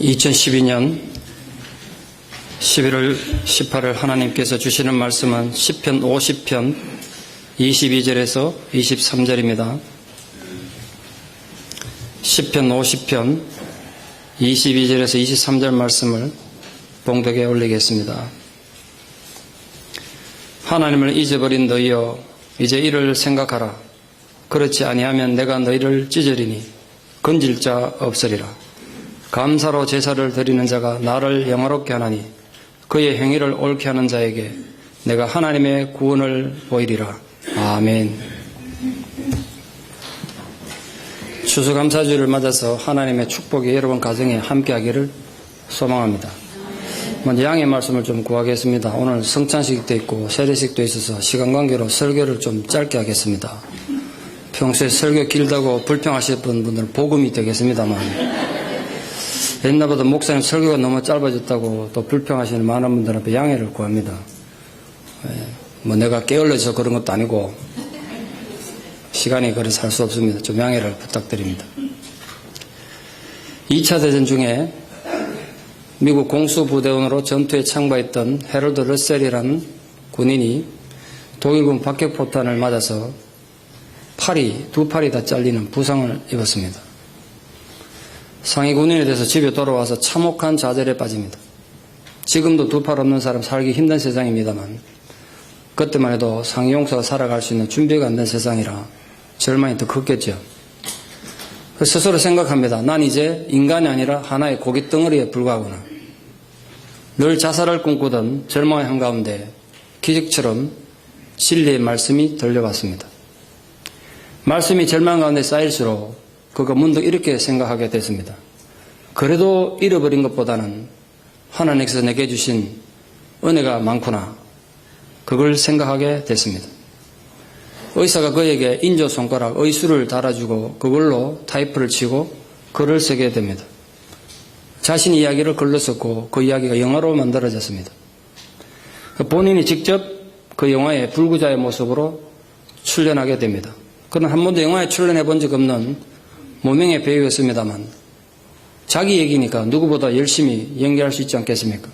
2012년 11월 18일 하나님께서 주시는 말씀은 시편 50편 22절에서 23절입니다. 시편 50편 22절에서 23절 말씀을 봉독에 올리겠습니다. 하나님을 잊어버린 너희여, 이제 이를 생각하라. 그렇지 아니하면 내가 너희를 찢으리니 건질 자 없으리라. 감사로 제사를 드리는 자가 나를 영화롭게 하나니 그의 행위를 옳게 하는 자에게 내가 하나님의 구원을 보이리라. 아멘. 추수감사주를 맞아서 하나님의 축복이 여러분 가정에 함께하기를 소망합니다. 먼저 양의 말씀을 좀 구하겠습니다. 오늘 성찬식도 있고 세례식도 있어서 시간 관계로 설교를 좀 짧게 하겠습니다. 평소에 설교 길다고 불평하시는 분들은 복음이 되겠습니다만, 옛날보다 목사님 설교가 너무 짧아졌다고 또 불평하시는 많은 분들 앞에 양해를 구합니다. 내가 게을러서 그런 것도 아니고 시간이 그래서 할 수 없습니다. 좀 양해를 부탁드립니다. 2차 대전 중에 미국 공수부대원으로 전투에 참가했던 해럴드 러셀이라는 군인이 독일군 박격포탄을 맞아서 두 팔이 다 잘리는 부상을 입었습니다. 상위 군인에 대해서 집에 돌아와서 참혹한 좌절에 빠집니다. 지금도 두 팔 없는 사람 살기 힘든 세상입니다만, 그때만 해도 상위 용사가 살아갈 수 있는 준비가 안 된 세상이라 절망이 더 컸겠죠. 스스로 생각합니다. 난 이제 인간이 아니라 하나의 고깃덩어리에 불과하구나. 늘 자살을 꿈꾸던 절망의 한가운데 기적처럼 진리의 말씀이 들려왔습니다. 말씀이 절망 가운데 쌓일수록 그가 문득 이렇게 생각하게 됐습니다. 그래도 잃어버린 것보다는 하나님께서 내게 주신 은혜가 많구나. 그걸 생각하게 됐습니다. 의사가 그에게 인조 손가락 의수를 달아주고 그걸로 타이프를 치고 글을 쓰게 됩니다. 자신 이야기를 글로 썼고 그 이야기가 영화로 만들어졌습니다. 본인이 직접 그 영화의 불구자의 모습으로 출연하게 됩니다. 그는 한 번도 영화에 출연해 본 적 없는 무명의 배우였습니다만, 자기 얘기니까 누구보다 열심히 연기할 수 있지 않겠습니까?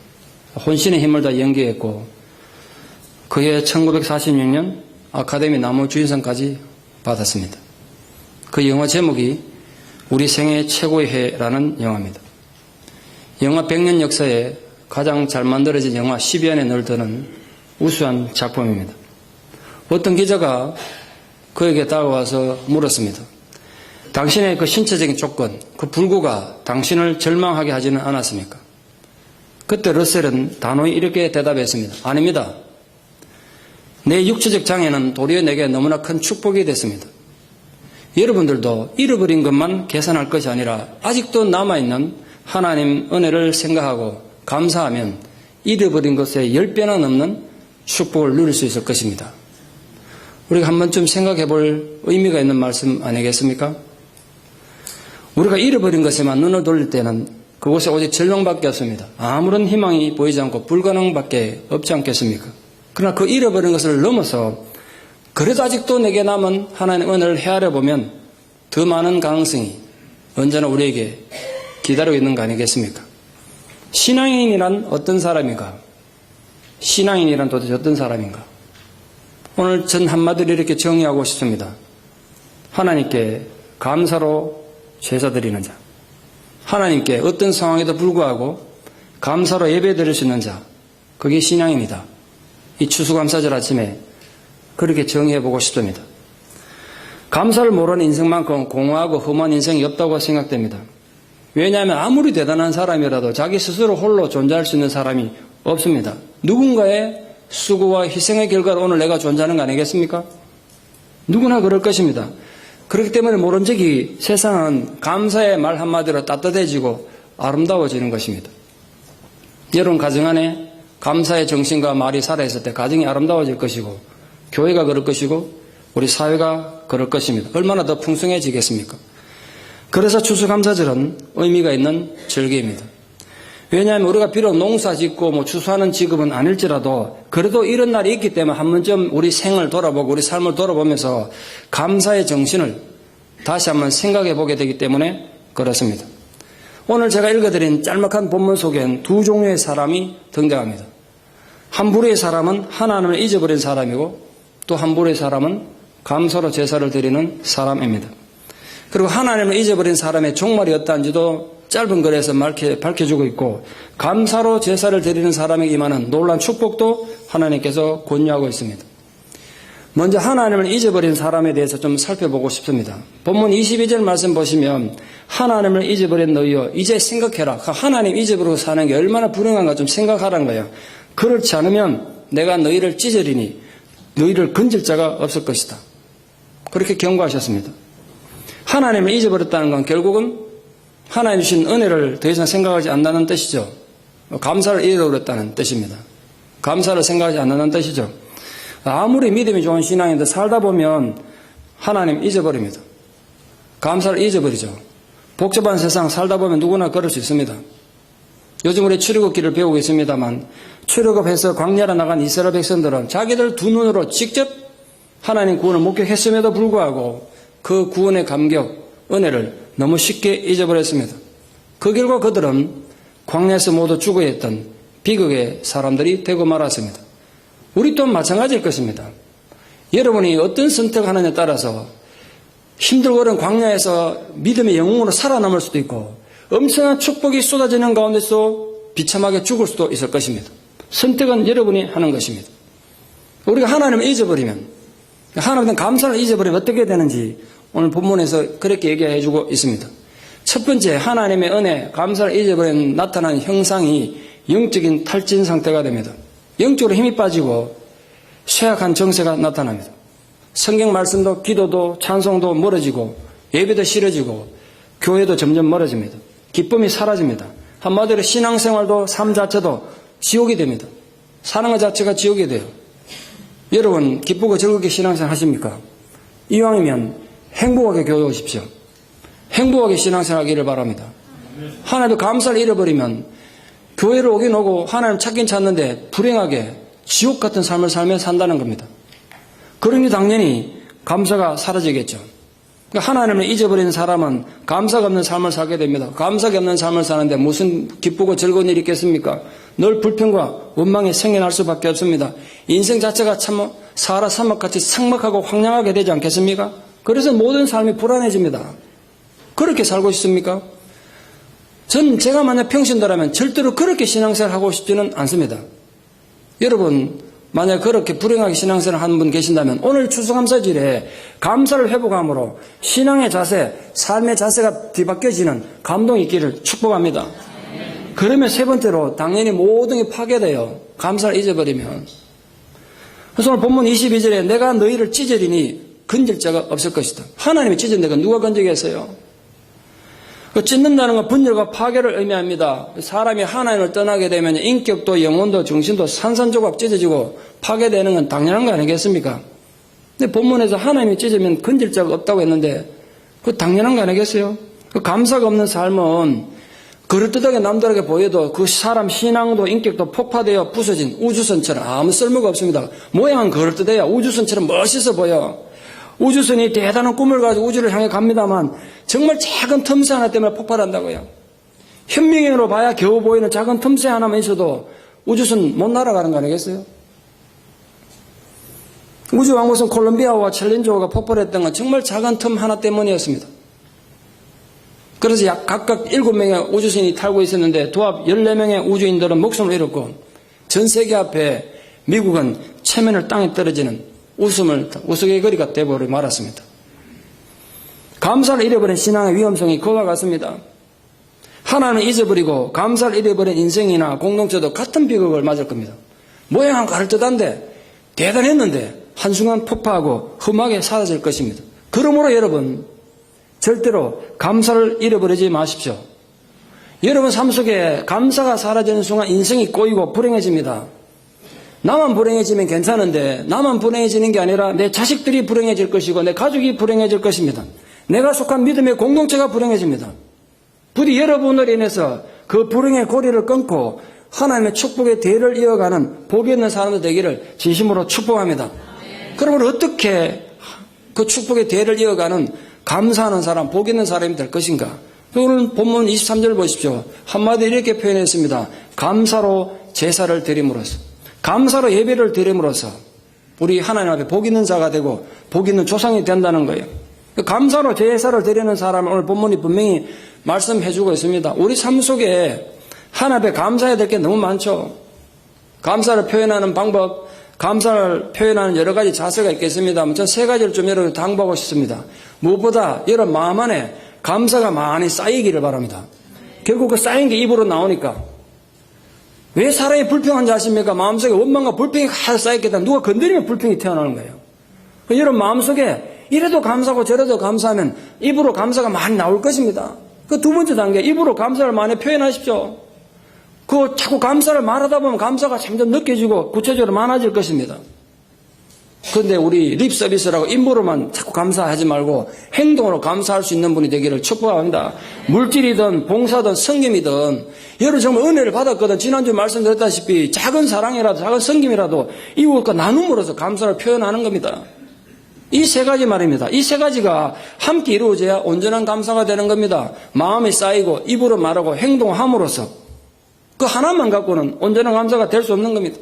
혼신의 힘을 다 연기했고 그해 1946년 아카데미 나무주연상까지 받았습니다. 그 영화 제목이 우리 생애 최고의 해라는 영화입니다. 영화 100년 역사에 가장 잘 만들어진 영화 10위 안에 늘드는 우수한 작품입니다. 어떤 기자가 그에게 다가와서 물었습니다. 당신의 그 신체적인 조건, 그 불구가 당신을 절망하게 하지는 않았습니까? 그때 러셀은 단호히 이렇게 대답했습니다. 아닙니다. 내 육체적 장애는 도리어 내게 너무나 큰 축복이 됐습니다. 여러분들도 잃어버린 것만 계산할 것이 아니라 아직도 남아있는 하나님 은혜를 생각하고 감사하면 잃어버린 것에 10배나 넘는 축복을 누릴 수 있을 것입니다. 우리가 한 번쯤 생각해 볼 의미가 있는 말씀 아니겠습니까? 우리가 잃어버린 것에만 눈을 돌릴 때는 그곳에 오직 절망밖에 없습니다. 아무런 희망이 보이지 않고 불가능밖에 없지 않겠습니까? 그러나 그 잃어버린 것을 넘어서 그래도 아직도 내게 남은 하나님의 은혜를 헤아려 보면 더 많은 가능성이 언제나 우리에게 기다리고 있는 거 아니겠습니까? 신앙인이란 어떤 사람인가? 신앙인이란 도대체 어떤 사람인가? 오늘 전 한마디로 이렇게 정의하고 싶습니다. 하나님께 감사로 제사드리는 자, 하나님께 어떤 상황에도 불구하고 감사로 예배드릴 수 있는 자, 그게 신앙입니다. 이 추수감사절 아침에 그렇게 정의해보고 싶습니다. 감사를 모르는 인생만큼 공허하고 험한 인생이 없다고 생각됩니다. 왜냐하면 아무리 대단한 사람이라도 자기 스스로 홀로 존재할 수 있는 사람이 없습니다. 누군가의 수고와 희생의 결과로 오늘 내가 존재하는 거 아니겠습니까? 누구나 그럴 것입니다. 그렇기 때문에 모른적이 세상은 감사의 말 한마디로 따뜻해지고 아름다워지는 것입니다. 여러분 가정 안에 감사의 정신과 말이 살아있을 때 가정이 아름다워질 것이고 교회가 그럴 것이고 우리 사회가 그럴 것입니다. 얼마나 더 풍성해지겠습니까? 그래서 추수감사절은 의미가 있는 절기입니다. 왜냐하면 우리가 비록 농사 짓고 추수하는 직업은 아닐지라도 그래도 이런 날이 있기 때문에 한 번쯤 우리 생을 돌아보고 우리 삶을 돌아보면서 감사의 정신을 다시 한번 생각해 보게 되기 때문에 그렇습니다. 오늘 제가 읽어드린 짤막한 본문 속엔 두 종류의 사람이 등장합니다. 한 부류의 사람은 하나님을 잊어버린 사람이고 또 한 부류의 사람은 감사로 제사를 드리는 사람입니다. 그리고 하나님을 잊어버린 사람의 종말이 어떠한지도 짧은 글에서 밝혀주고 있고 감사로 제사를 드리는 사람에게 임하는 놀라운 축복도 하나님께서 권유하고 있습니다. 먼저 하나님을 잊어버린 사람에 대해서 좀 살펴보고 싶습니다. 본문 22절 말씀 보시면 하나님을 잊어버린 너희여 이제 생각해라. 하나님 잊어버리고 사는 게 얼마나 불행한가 좀 생각하라는 거예요. 그렇지 않으면 내가 너희를 찢으리니 너희를 건질 자가 없을 것이다. 그렇게 경고하셨습니다. 하나님을 잊어버렸다는 건 결국은 하나님 주신 은혜를 더 이상 생각하지 않는다는 뜻이죠. 감사를 잃어버렸다는 뜻입니다. 감사를 생각하지 않는다는 뜻이죠. 아무리 믿음이 좋은 신앙인데 살다 보면 하나님 잊어버립니다. 감사를 잊어버리죠. 복잡한 세상 살다 보면 누구나 그럴 수 있습니다. 요즘 우리 출애굽기를 배우고 있습니다만 출애굽해서 광야로 나간 이스라엘 백성들은 자기들 두 눈으로 직접 하나님 구원을 목격했음에도 불구하고 그 구원의 감격, 은혜를 너무 쉽게 잊어버렸습니다. 그 결과 그들은 광야에서 모두 죽어야 했던 비극의 사람들이 되고 말았습니다. 우리 또한 마찬가지일 것입니다. 여러분이 어떤 선택하느냐에 따라서 힘들고 어려운 광야에서 믿음의 영웅으로 살아남을 수도 있고 엄청난 축복이 쏟아지는 가운데서 비참하게 죽을 수도 있을 것입니다. 선택은 여러분이 하는 것입니다. 우리가 하나님을 잊어버리면 하나님께 감사를 잊어버리면 어떻게 되는지 오늘 본문에서 그렇게 얘기해 주고 있습니다. 첫 번째 하나님의 은혜, 감사를 잊어버리면 나타나는 형상이 영적인 탈진 상태가 됩니다. 영적으로 힘이 빠지고 쇠약한 정세가 나타납니다. 성경 말씀도 기도도 찬송도 멀어지고 예배도 싫어지고 교회도 점점 멀어집니다. 기쁨이 사라집니다. 한마디로 신앙생활도 삶 자체도 지옥이 됩니다. 사는 것 자체가 지옥이 돼요. 여러분 기쁘고 즐겁게 신앙생활 하십니까? 이왕이면 행복하게 교회 오십시오. 행복하게 신앙생활 하기를 바랍니다. 하나님도 감사를 잃어버리면 교회를 오긴 오고 하나님 찾긴 찾는데 불행하게 지옥 같은 삶을 살며 산다는 겁니다. 그러니 당연히 감사가 사라지겠죠. 하나님을 잊어버리는 사람은 감사가 없는 삶을 살게 됩니다. 감사가 없는 삶을 사는데 무슨 기쁘고 즐거운 일이 있겠습니까? 늘 불평과 원망이 생겨날 수밖에 없습니다. 인생 자체가 참 사하라 사막같이 삭막하고 황량하게 되지 않겠습니까? 그래서 모든 삶이 불안해집니다. 그렇게 살고 싶습니까? 제가 만약 평신도라면 절대로 그렇게 신앙생활을 하고 싶지는 않습니다. 여러분 만약 그렇게 불행하게 신앙생활을 하는 분 계신다면 오늘 추수감사절에 감사를 회복함으로 신앙의 자세, 삶의 자세가 뒤바뀌어지는 감동이 있기를 축복합니다. 그러면 세 번째로 당연히 모든 게 파괴돼요. 감사를 잊어버리면. 그래서 오늘 본문 22절에 내가 너희를 찢으리니 건질 자가 없을 것이다. 하나님이 찢은 데가 누가 건지겠어요? 찢는다는 건 분열과 파괴를 의미합니다. 사람이 하나님을 떠나게 되면 인격도 영혼도 정신도 산산조각 찢어지고 파괴되는 건 당연한 거 아니겠습니까? 근데 본문에서 하나님이 찢으면 건질 자가 없다고 했는데 그거 당연한 거 아니겠어요? 그 감사가 없는 삶은 그럴듯하게 남들에게 보여도 그 사람 신앙도 인격도 폭파되어 부서진 우주선처럼 아무 쓸모가 없습니다. 모양은 그럴듯해야 우주선처럼 멋있어 보여. 우주선이 대단한 꿈을 가지고 우주를 향해 갑니다만 정말 작은 틈새 하나 때문에 폭발한다고요. 현미경으로 봐야 겨우 보이는 작은 틈새 하나만 있어도 우주선 못 날아가는 거 아니겠어요? 우주왕복선 콜롬비아와 챌린저호가 폭발했던 건 정말 작은 틈 하나 때문이었습니다. 그래서 각각 7명의 우주선이 탈고 있었는데 도합 14명의 우주인들은 목숨을 잃었고 전 세계 앞에 미국은 체면을 땅에 떨어지는 우스갯 거리가 되어버려 말았습니다. 감사를 잃어버린 신앙의 위험성이 그와 같습니다. 하나님을 잊어버리고 감사를 잃어버린 인생이나 공동체도 같은 비극을 맞을 겁니다. 모양은 가를듯한데 대단했는데 한순간 폭파하고 험하게 사라질 것입니다. 그러므로 여러분 절대로 감사를 잃어버리지 마십시오. 여러분 삶 속에 감사가 사라지는 순간 인생이 꼬이고 불행해집니다. 나만 불행해지면 괜찮은데 나만 불행해지는 게 아니라 내 자식들이 불행해질 것이고 내 가족이 불행해질 것입니다. 내가 속한 믿음의 공동체가 불행해집니다. 부디 여러분으로 인해서 그 불행의 고리를 끊고 하나님의 축복의 대를 이어가는 복이 있는 사람들 되기를 진심으로 축복합니다. 그러면 어떻게 그 축복의 대를 이어가는 감사하는 사람, 복 있는 사람이 될 것인가? 오늘 본문 23절 보십시오. 한마디 이렇게 표현했습니다. 감사로 제사를 드림으로써, 감사로 예배를 드림으로써 우리 하나님 앞에 복 있는 자가 되고 복 있는 조상이 된다는 거예요. 감사로 제사를 드리는 사람을 오늘 본문이 분명히 말씀해주고 있습니다. 우리 삶 속에 하나님 앞에 감사해야 될 게 너무 많죠. 감사를 표현하는 방법, 감사를 표현하는 여러 가지 자세가 있겠습니다만 전 세 가지를 좀 여러분 당부하고 싶습니다. 무엇보다 여러분 마음 안에 감사가 많이 쌓이기를 바랍니다. 결국 그 쌓인 게 입으로 나오니까. 왜 사람이 불평한 줄 아십니까? 마음속에 원망과 불평이 가득 쌓였기 때문에 누가 건드리면 불평이 태어나는 거예요. 여러분 마음속에 이래도 감사하고 저래도 감사하면 입으로 감사가 많이 나올 것입니다. 그 두 번째 단계, 입으로 감사를 많이 표현하십시오. 그 자꾸 감사를 말하다 보면 감사가 점점 느껴지고 구체적으로 많아질 것입니다. 그런데 우리 립 서비스라고 입으로만 자꾸 감사하지 말고 행동으로 감사할 수 있는 분이 되기를 축복합니다. 물질이든 봉사든 성김이든 여러분 정말 은혜를 받았거든. 지난주 말씀드렸다시피 작은 사랑이라도 작은 성김이라도 이웃과 나눔으로서 감사를 표현하는 겁니다. 이 세 가지 말입니다. 이 세 가지가 함께 이루어져야 온전한 감사가 되는 겁니다. 마음이 쌓이고 입으로 말하고 행동함으로써 그 하나만 갖고는 온전한 감사가 될 수 없는 겁니다.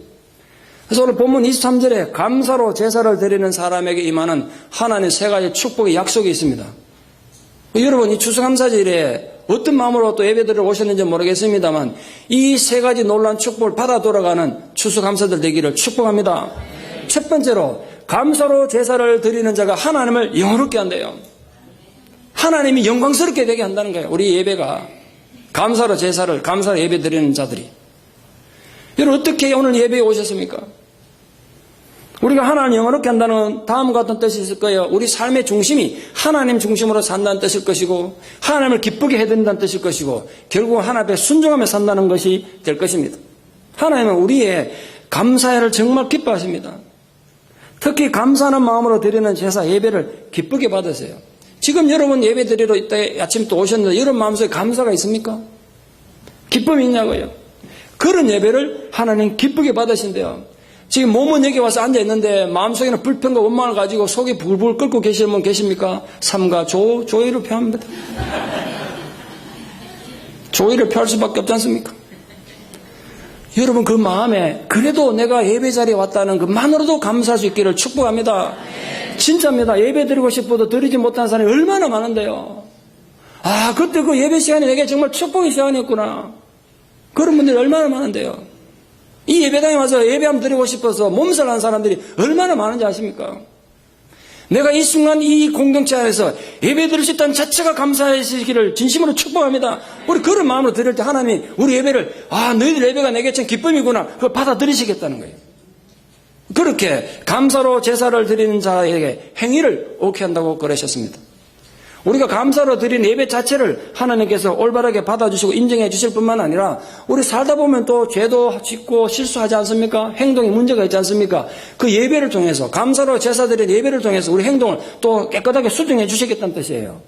그래서 오늘 본문 23절에 감사로 제사를 드리는 사람에게 임하는 하나님의 세 가지 축복의 약속이 있습니다. 여러분 이 추수감사절에 어떤 마음으로 또 예배드리러 오셨는지 모르겠습니다만 이 세 가지 놀라운 축복을 받아 돌아가는 추수감사들 되기를 축복합니다. 첫 번째로 감사로 제사를 드리는 자가 하나님을 영화롭게 한대요. 하나님이 영광스럽게 되게 한다는 거예요. 우리 예배가 감사로 제사를 감사로 예배 드리는 자들이. 여러분 어떻게 오늘 예배에 오셨습니까? 우리가 하나님 영화롭게 한다는 다음과 같은 뜻이 있을 거예요. 우리 삶의 중심이 하나님 중심으로 산다는 뜻일 것이고 하나님을 기쁘게 해드린다는 뜻일 것이고 결국은 하나님 앞에 순종하며 산다는 것이 될 것입니다. 하나님은 우리의 감사를 정말 기뻐하십니다. 특히 감사하는 마음으로 드리는 제사 예배를 기쁘게 받으세요. 지금 여러분 예배 드리러 이따 아침부터 오셨는데 여러분 마음속에 감사가 있습니까? 기쁨이 있냐고요. 그런 예배를 하나님 기쁘게 받으신대요. 지금 몸은 여기 와서 앉아있는데 마음속에는 불평과 원망을 가지고 속이 불불 끓고 계시는 분 계십니까? 삼가 조의를 표합니다. 조의를 표할 수밖에 없지 않습니까? 여러분 그 마음에 그래도 내가 예배 자리에 왔다는 것만으로도 감사할 수 있기를 축복합니다. 진짜입니다. 예배 드리고 싶어도 드리지 못한 사람이 얼마나 많은데요. 아 그때 그 예배 시간이 내게 정말 축복의 시간이었구나. 그런 분들이 얼마나 많은데요. 이 예배당에 와서 예배 한번 드리고 싶어서 몸살난 사람들이 얼마나 많은지 아십니까? 내가 이 순간 이 공동체 안에서 예배 드릴 수 있다는 자체가 감사하시기를 진심으로 축복합니다. 우리 그런 마음으로 드릴 때 하나님이 우리 예배를 너희들 예배가 내게 참 기쁨이구나 그걸 받아들이시겠다는 거예요. 그렇게 감사로 제사를 드리는 자에게 행위를 옳게 한다고 그러셨습니다. 우리가 감사로 드리는 예배 자체를 하나님께서 올바르게 받아주시고 인정해 주실 뿐만 아니라 우리 살다 보면 또 죄도 짓고 실수하지 않습니까? 행동에 문제가 있지 않습니까? 그 예배를 통해서 감사로 제사 드리는 예배를 통해서 우리 행동을 또 깨끗하게 수정해 주시겠다는 뜻이에요.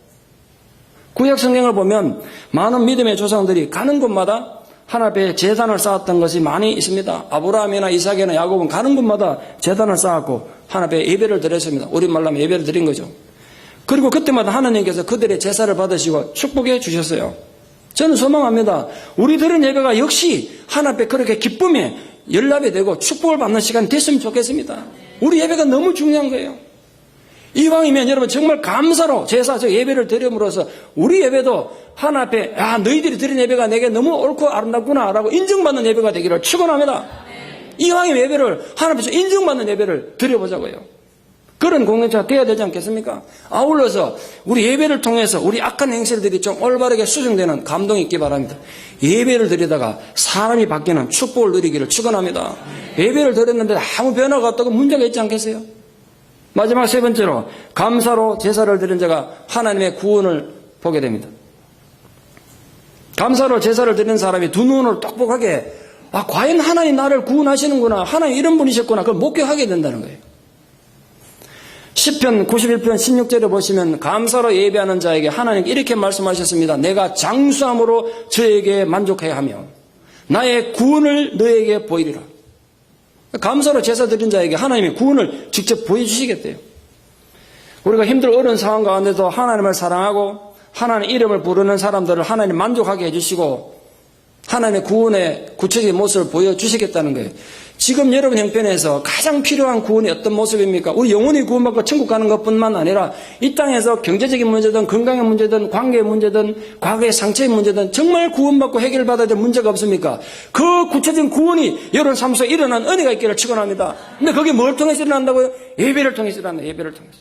구약 성경을 보면 많은 믿음의 조상들이 가는 곳마다 하나님 앞에 제단을 쌓았던 것이 많이 있습니다. 아브라함이나 이삭이나 야곱은 가는 곳마다 제단을 쌓았고 하나님 앞에 예배를 드렸습니다. 우리말로 하면 예배를 드린 거죠. 그리고 그때마다 하나님께서 그들의 제사를 받으시고 축복해 주셨어요. 저는 소망합니다. 우리들은 예배가 역시 하나님 앞에 그렇게 기쁨에 연락이 되고 축복을 받는 시간이 됐으면 좋겠습니다. 우리 예배가 너무 중요한 거예요. 이왕이면 여러분 정말 감사로 제사 예배를 드림으로써 우리 예배도 하나님 앞에 너희들이 드린 예배가 내게 너무 옳고 아름답구나 라고 인정받는 예배가 되기를 축원합니다. 이왕이면 예배를 하나님 앞에서 인정받는 예배를 드려보자고요. 그런 공동체가 되어야 되지 않겠습니까? 아울러서 우리 예배를 통해서 우리 악한 행실들이 좀 올바르게 수정되는 감동이 있기 바랍니다. 예배를 드리다가 사람이 바뀌는 축복을 누리기를 축원합니다. 예배를 드렸는데 아무 변화가 없다고 문제가 있지 않겠어요? 마지막 세 번째로 감사로 제사를 드린 자가 하나님의 구원을 보게 됩니다. 감사로 제사를 드리는 사람이 두 눈으로 똑똑하게 과연 하나님 나를 구원하시는구나, 하나님 이런 분이셨구나, 그걸 목격하게 된다는 거예요. 시편 91편 16절에 보시면 감사로 예배하는 자에게 하나님 이렇게 말씀하셨습니다. 내가 장수함으로 저에게 만족해야 하며 나의 구원을 너에게 보이리라. 감사로 제사 드린 자에게 하나님이 구원을 직접 보여주시겠대요. 우리가 힘들어 어려운 상황 가운데도 하나님을 사랑하고 하나님 이름을 부르는 사람들을 하나님 만족하게 해주시고 하나님의 구원의 구체적인 모습을 보여주시겠다는 거예요. 지금 여러분 형편에서 가장 필요한 구원이 어떤 모습입니까? 우리 영혼이 구원받고 천국 가는 것뿐만 아니라 이 땅에서 경제적인 문제든 건강의 문제든 관계의 문제든 과거의 상처의 문제든 정말 구원받고 해결받아야 될 문제가 없습니까? 그 구체적인 구원이 여러분 삶 속에 일어난 은혜가 있기를 축원합니다. 근데 그게 뭘 통해서 일어난다고요? 예배를 통해서 일어난다. 예배를 통해서.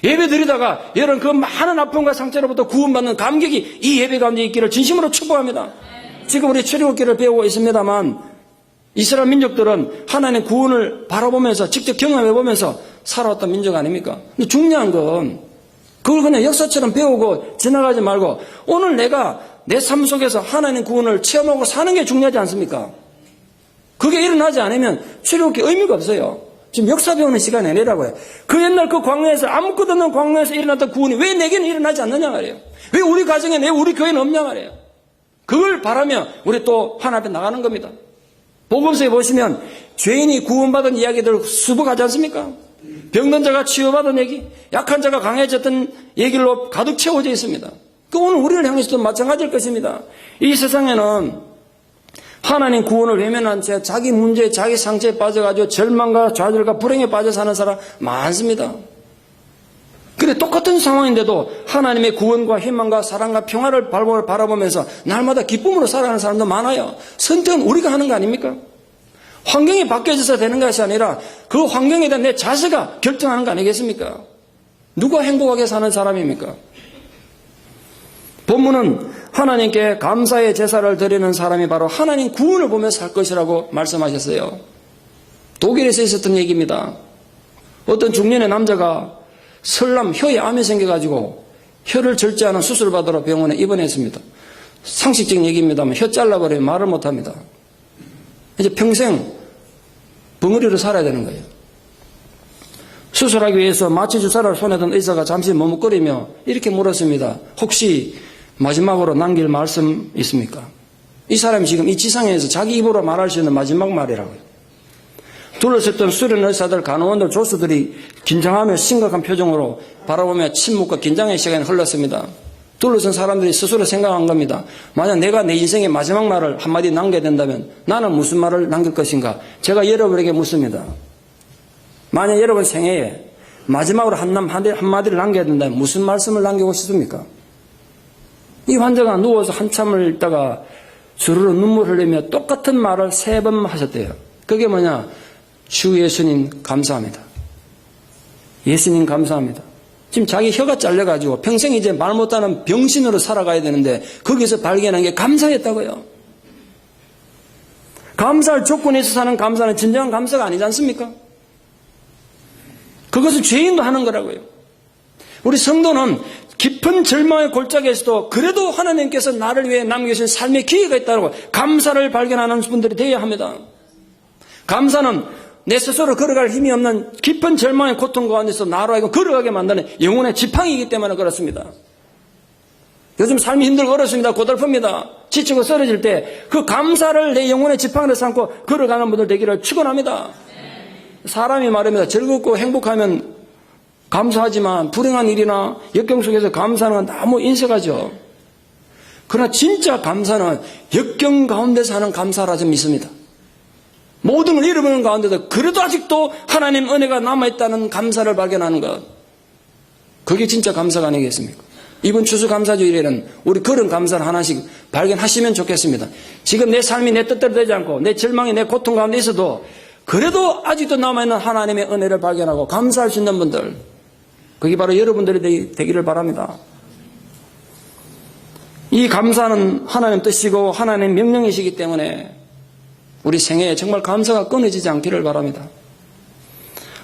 예배 드리다가 여러분 그 많은 아픔과 상처로부터 구원받는 감격이 이 예배 가운데 있기를 진심으로 축복합니다. 지금 우리 출애굽기를 배우고 있습니다만 이스라엘 민족들은 하나님의 구원을 바라보면서 직접 경험해보면서 살아왔던 민족 아닙니까? 근데 중요한 건 그걸 그냥 역사처럼 배우고 지나가지 말고 오늘 내가 내 삶 속에서 하나님 구원을 체험하고 사는 게 중요하지 않습니까? 그게 일어나지 않으면 출애굽기 의미가 없어요. 지금 역사 배우는 시간이 아니라고요. 그 옛날 그 광야에서 아무것도 없는 광야에서 일어났던 구원이 왜 내게는 일어나지 않느냐 말이에요. 왜 우리 가정에 우리 교회는 없냐 말이에요. 그걸 바라며 우리 또 하나님 앞에 나가는 겁니다. 복음서에 보시면 죄인이 구원받은 이야기들 수북하지 않습니까? 병든 자가 치유받은 얘기, 약한 자가 강해졌던 얘기로 가득 채워져 있습니다. 그 오늘 우리를 향해서도 마찬가지일 것입니다. 이 세상에는 하나님 구원을 외면한 채 자기 문제, 자기 상처에 빠져가지고 절망과 좌절과 불행에 빠져 사는 사람 많습니다. 그래 똑같은 상황인데도 하나님의 구원과 희망과 사랑과 평화를 바라보면서 날마다 기쁨으로 살아가는 사람도 많아요. 선택은 우리가 하는 거 아닙니까? 환경이 바뀌어져서 되는 것이 아니라 그 환경에 대한 내 자세가 결정하는 거 아니겠습니까? 누가 행복하게 사는 사람입니까? 본문은 하나님께 감사의 제사를 드리는 사람이 바로 하나님 구원을 보며 살 것이라고 말씀하셨어요. 독일에서 있었던 얘기입니다. 어떤 중년의 남자가 설남 혀에 암이 생겨가지고 혀를 절제하는 수술을 받으러 병원에 입원했습니다. 상식적인 얘기입니다만 혀 잘라버리면 말을 못합니다. 이제 평생 벙어리로 살아야 되는 거예요. 수술하기 위해서 마취 주사를 손에 든 의사가 잠시 머뭇거리며 이렇게 물었습니다. 혹시 마지막으로 남길 말씀 있습니까? 이 사람이 지금 이 지상에서 자기 입으로 말할 수 있는 마지막 말이라고요. 둘러섰던 수련 의사들, 간호원들, 조수들이 긴장하며 심각한 표정으로 바라보며 침묵과 긴장의 시간이 흘렀습니다. 둘러선 사람들이 스스로 생각한 겁니다. 만약 내가 내 인생의 마지막 말을 한마디 남겨야 된다면 나는 무슨 말을 남길 것인가? 제가 여러분에게 묻습니다. 만약 여러분 생애에 마지막으로 한마디를 남겨야 된다면 무슨 말씀을 남기고 싶습니까? 이 환자가 누워서 한참을 있다가 주르르 눈물 흘리며 똑같은 말을 3번 하셨대요. 그게 뭐냐? 주 예수님 감사합니다. 예수님 감사합니다. 지금 자기 혀가 잘려가지고 평생 이제 말 못하는 병신으로 살아가야 되는데 거기서 발견한 게 감사했다고요. 감사할 조건에 있어서 사는 감사는 진정한 감사가 아니지 않습니까? 그것을 죄인도 하는 거라고요. 우리 성도는 깊은 절망의 골짜기에서도 그래도 하나님께서 나를 위해 남겨주신 삶의 기회가 있다고 감사를 발견하는 분들이 되어야 합니다. 감사는 내 스스로 걸어갈 힘이 없는 깊은 절망의 고통 가운데서 나로 하여금 걸어가게 만드는 영혼의 지팡이이기 때문에 그렇습니다. 요즘 삶이 힘들고 어렵습니다. 고달픕니다. 지치고 쓰러질 때 그 감사를 내 영혼의 지팡이를 삼고 걸어가는 분들 되기를 축원합니다. 사람이 말합니다. 즐겁고 행복하면 감사하지만 불행한 일이나 역경 속에서 감사하는 건 너무 인색하죠. 그러나 진짜 감사는 역경 가운데서 하는 감사라 좀 믿습니다. 모든 걸 잃어버리는 가운데도 그래도 아직도 하나님 은혜가 남아있다는 감사를 발견하는 것. 그게 진짜 감사가 아니겠습니까? 이번 추수감사주일에는 우리 그런 감사를 하나씩 발견하시면 좋겠습니다. 지금 내 삶이 내 뜻대로 되지 않고 내 절망이 내 고통 가운데 있어도 그래도 아직도 남아있는 하나님의 은혜를 발견하고 감사할 수 있는 분들, 그게 바로 여러분들이 되기를 바랍니다. 이 감사는 하나님 뜻이고 하나님 명령이시기 때문에 우리 생애에 정말 감사가 끊어지지 않기를 바랍니다.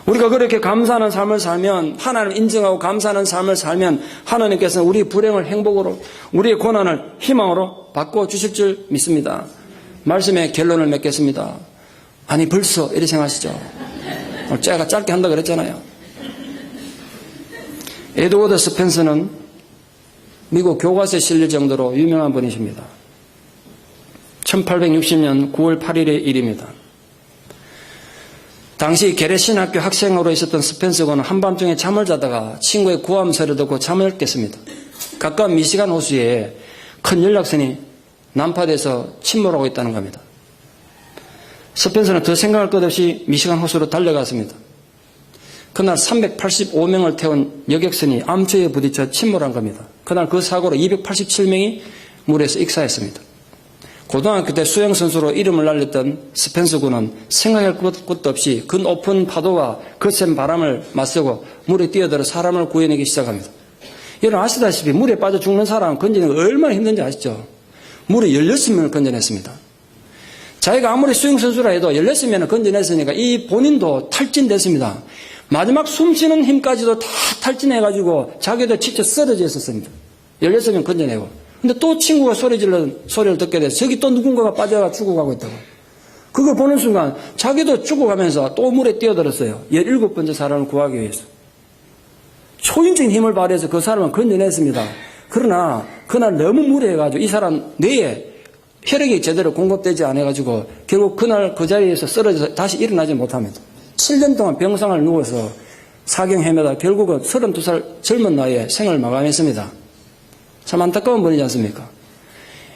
우리가 그렇게 감사하는 삶을 살면, 하나님을 인정하고 감사하는 삶을 살면 하나님께서는 우리의 불행을 행복으로, 우리의 고난을 희망으로 바꿔주실 줄 믿습니다. 말씀의 결론을 맺겠습니다. 아니 벌써 이렇게 생각하시죠? 제가 짧게 한다 그랬잖아요. 에드워드 스펜서는 미국 교과서에 실릴 정도로 유명한 분이십니다. 1860년 9월 8일의 일입니다. 당시 게레신학교 학생으로 있었던 스펜서는 한밤중에 잠을 자다가 친구의 구함 소리를 듣고 잠을 깼습니다. 가까운 미시간 호수에 큰 연락선이 난파돼서 침몰하고 있다는 겁니다. 스펜서는 더 생각할 것 없이 미시간 호수로 달려갔습니다. 그날 385명을 태운 여객선이 암초에 부딪혀 침몰한 겁니다. 그날 그 사고로 287명이 물에서 익사했습니다. 고등학교 때 수영선수로 이름을 날렸던 스펜서 군은 생각할 것도 없이 그 높은 파도와 거센 바람을 맞서고 물에 뛰어들어 사람을 구해내기 시작합니다. 여러분 아시다시피 물에 빠져 죽는 사람 건지는 얼마나 힘든지 아시죠? 물에 16명을 건져냈습니다. 자기가 아무리 수영선수라 해도 16명을 건져냈으니까 이 본인도 탈진됐습니다. 마지막 숨쉬는 힘까지도 다 탈진해가지고 자기도 직접 쓰러져 있었습니다. 16명 건져내고. 근데 또 친구가 소리 지르는 소리를 듣게 돼서 저기 또 누군가가 빠져가 죽어가고 있다고. 그걸 보는 순간 자기도 죽어가면서 또 물에 뛰어들었어요. 17번째 사람을 구하기 위해서. 초인적인 힘을 발휘해서 그 사람을 건져냈습니다. 그러나 그날 너무 무리해가지고 이 사람 뇌에 혈액이 제대로 공급되지 않아가지고 결국 그날 그 자리에서 쓰러져서 다시 일어나지 못합니다. 7년 동안 병상을 누워서 사경 헤매다 결국은 32살 젊은 나이에 생을 마감했습니다. 참 안타까운 분이지 않습니까?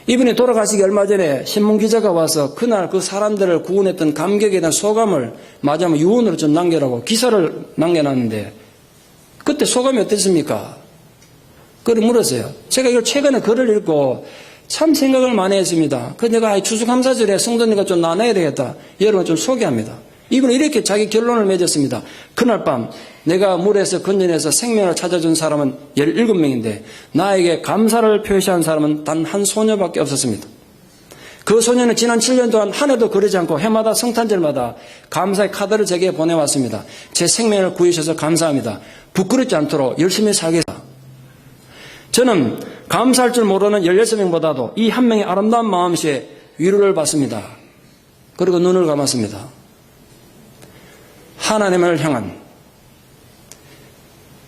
이분이 돌아가시기 얼마 전에 신문기자가 와서 그날 그 사람들을 구원했던 감격에 대한 소감을 마지막 유언으로 좀 남겨라고 기사를 남겨놨는데 그때 소감이 어땠습니까? 그걸 물었어요. 제가 이걸 최근에 글을 읽고 참 생각을 많이 했습니다. 그래서 내가 추수감사절에 성도님과 좀 나눠야 되겠다. 여러분 좀 소개합니다. 이분은 이렇게 자기 결론을 맺었습니다. 그날 밤 내가 물에서 건져내서 생명을 찾아준 사람은 17명인데 나에게 감사를 표시한 사람은 단 한 소녀밖에 없었습니다. 그 소녀는 지난 7년 동안 한 해도 그러지 않고 해마다 성탄절마다 감사의 카드를 제게 보내왔습니다. 제 생명을 구해주셔서 감사합니다. 부끄럽지 않도록 열심히 살겠습니다. 저는 감사할 줄 모르는 16명보다도 이 한 명의 아름다운 마음씨에 위로를 받습니다. 그리고 눈을 감았습니다. 하나님을 향한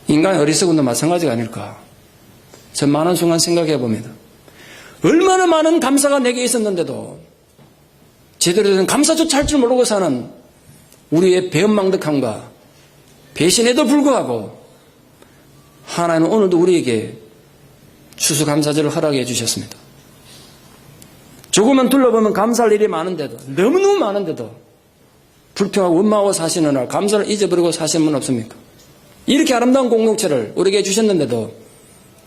인간의 어리석음도 마찬가지가 아닐까. 저 많은 순간 생각해 봅니다. 얼마나 많은 감사가 내게 있었는데도 제대로 된 감사조차 할 줄 모르고 사는 우리의 배은망덕함과 배신에도 불구하고 하나님은 오늘도 우리에게 추수감사절을 허락해 주셨습니다. 조금만 둘러보면 감사할 일이 많은데도 너무너무 많은데도 불평하고 원망하고 사시느라 감사를 잊어버리고 사시는 분 없습니까? 이렇게 아름다운 공동체를 우리에게 주셨는데도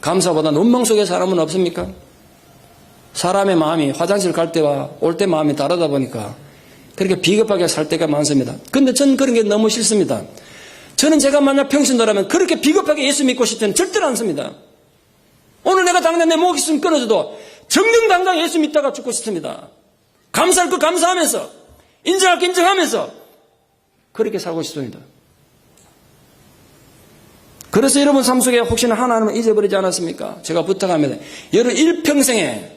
감사보다 원망 속에 사람은 없습니까? 사람의 마음이 화장실 갈 때와 올 때 마음이 다르다 보니까 그렇게 비겁하게 살 때가 많습니다. 그런데 저는 그런 게 너무 싫습니다. 저는 제가 만약 평신도라면 그렇게 비겁하게 예수 믿고 싶지는 절대로 않습니다. 오늘 내가 당장 내 목숨 끊어져도 정정당당 예수 믿다가 죽고 싶습니다. 감사할 거 감사하면서 인정할 거 인정하면서 그렇게 살고 싶습니다. 그래서 여러분 삶 속에 혹시나 하나님을 잊어버리지 않았습니까? 제가 부탁합니다. 여러분 일평생에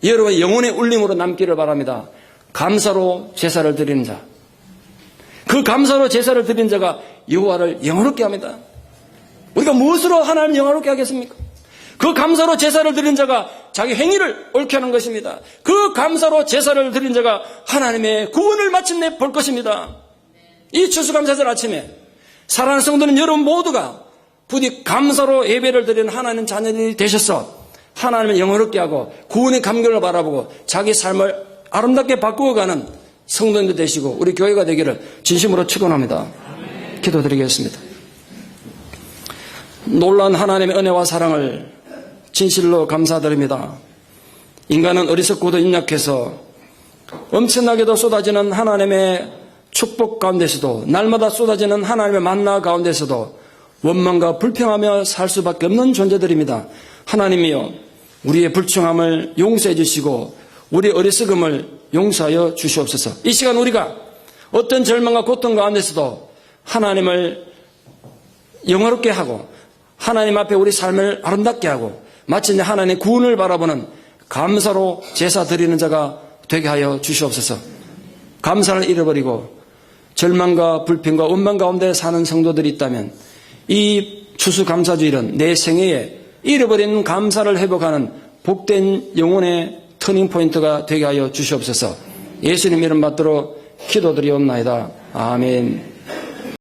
여러분의 영혼의 울림으로 남기를 바랍니다. 감사로 제사를 드리는 자. 그 감사로 제사를 드리는 자가 여호와를 영화롭게 합니다. 우리가 무엇으로 하나님을 영화롭게 하겠습니까? 그 감사로 제사를 드린 자가 자기 행위를 옳게 하는 것입니다. 그 감사로 제사를 드린 자가 하나님의 구원을 마침내 볼 것입니다. 이 추수감사절 아침에 사랑하는 성도는 여러분 모두가 부디 감사로 예배를 드리는 하나님 자녀들이 되셔서 하나님을 영화롭게 하고 구원의 감격을 바라보고 자기 삶을 아름답게 바꾸어가는 성도님들 되시고 우리 교회가 되기를 진심으로 축원합니다. 기도드리겠습니다. 놀라운 하나님의 은혜와 사랑을 진실로 감사드립니다. 인간은 어리석고도 인약해서 엄청나게도 쏟아지는 하나님의 축복 가운데서도 날마다 쏟아지는 하나님의 만나 가운데서도 원망과 불평하며 살 수밖에 없는 존재들입니다. 하나님이여 우리의 불충함을 용서해 주시고 우리의 어리석음을 용서하여 주시옵소서. 이 시간 우리가 어떤 절망과 고통 가운데서도 하나님을 영화롭게 하고 하나님 앞에 우리 삶을 아름답게 하고 마침내 하나님의 구원을 바라보는 감사로 제사 드리는 자가 되게 하여 주시옵소서. 감사를 잃어버리고 절망과 불평과 원망 가운데 사는 성도들이 있다면 이 추수감사주일은 내 생애에 잃어버린 감사를 회복하는 복된 영혼의 터닝포인트가 되게 하여 주시옵소서. 예수님 이름 받들어 기도드리옵나이다. 아멘.